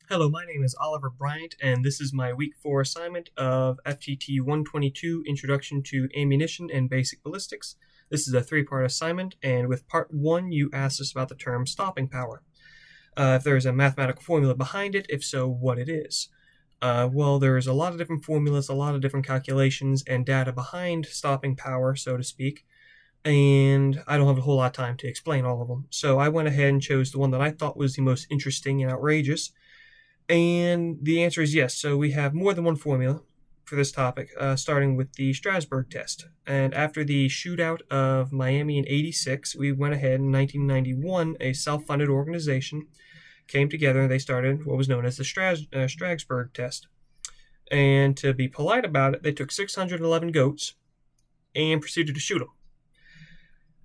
Hello, my name is Oliver Bryant, and this is my Week 4 assignment of FTT 122 Introduction to Ammunition and Basic Ballistics. This is a three-part assignment, and with Part 1, you asked us about the term stopping power. If there's a mathematical formula behind it, if so, what it is. Well, there's a lot of different formulas, a lot of different calculations, and data behind stopping power, so to speak, and I don't have a whole lot of time to explain all of them. So I went ahead and chose the one that I thought was the most interesting and outrageous. And the answer is yes. So we have more than one formula for this topic, starting with the Strasbourg test. And after the shootout of Miami in '86, we went ahead in 1991, a self-funded organization came together and they started what was known as the Strasbourg test. And to be polite about it, they took 611 goats and proceeded to shoot them.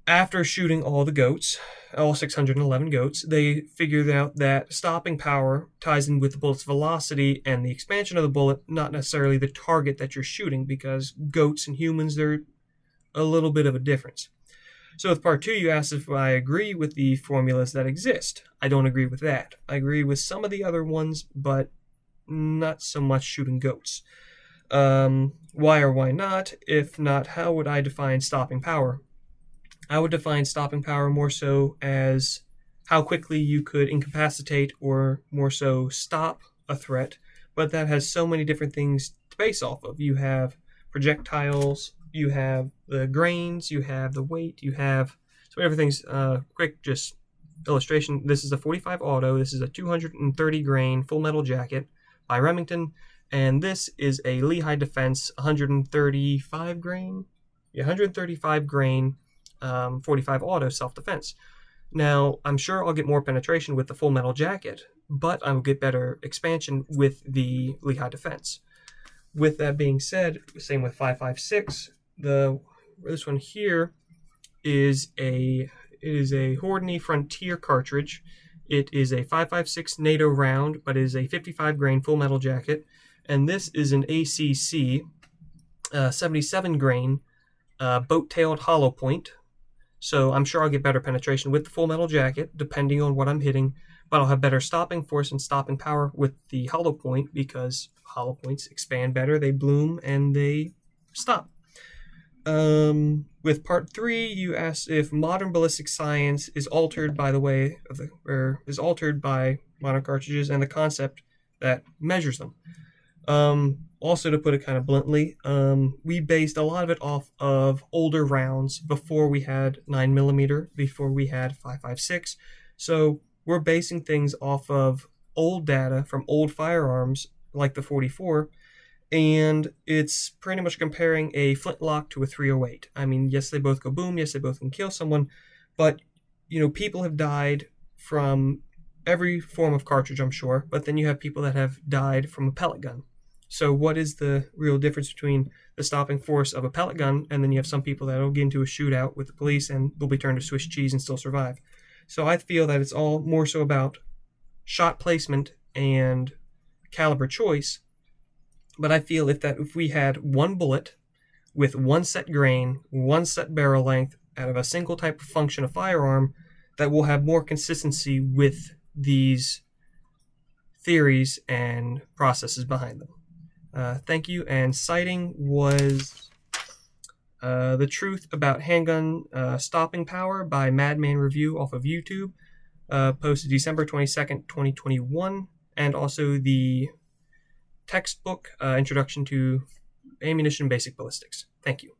After shooting all 611 goats, they figured out that stopping power ties in with the bullet's velocity and the expansion of the bullet, not necessarily the target that you're shooting, because goats and humans, they're a little bit of a difference. So with part 2, you asked if I agree with the formulas that exist. I don't agree with that. I agree with some of the other ones, but not so much shooting goats. Why or why not? If not, how would I define stopping power? I would define stopping power more so as how quickly you could incapacitate or more so stop a threat, but that has so many different things to base off of. You have projectiles, you have the grains, you have the weight, you have, so everything's quick, just illustration. This is a 45 auto, this is a 230 grain full metal jacket by Remington, and this is a Lehigh Defense 135 grain, 45 auto self-defense. Now, I'm sure I'll get more penetration with the full metal jacket, but I will get better expansion with the Lehigh Defense. With that being said, same with 5.56. This one here is a Hordney Frontier cartridge. It is a 5.56 NATO round, but it is a 55 grain full metal jacket, and this is an ACC 77 grain boat-tailed hollow point. So I'm sure I'll get better penetration with the full metal jacket, depending on what I'm hitting, but I'll have better stopping force and stopping power with the hollow point because hollow points expand better, they bloom, and they stop. With part 3, you asked if modern ballistic science is altered by altered by modern cartridges and the concept that measures them. Also, to put it kind of bluntly, we based a lot of it off of older rounds before we had 9mm, before we had 5.56. So we're basing things off of old data from old firearms like the 44, and it's pretty much comparing a flintlock to a 308. I mean, yes, they both go boom, yes, they both can kill someone, but, people have died from every form of cartridge, I'm sure, but then you have people that have died from a pellet gun. So what is the real difference between the stopping force of a pellet gun and then you have some people that will get into a shootout with the police and they'll be turned to Swiss cheese and still survive? So I feel that it's all more so about shot placement and caliber choice. But I feel if we had one bullet with one set grain, one set barrel length out of a single type of function of firearm, that will have more consistency with these theories and processes behind them. Thank you. And citing was The Truth About Handgun Stopping Power by Madman Review off of YouTube, posted December 22nd, 2021, and also the textbook Introduction to Ammunition Basic Ballistics. Thank you.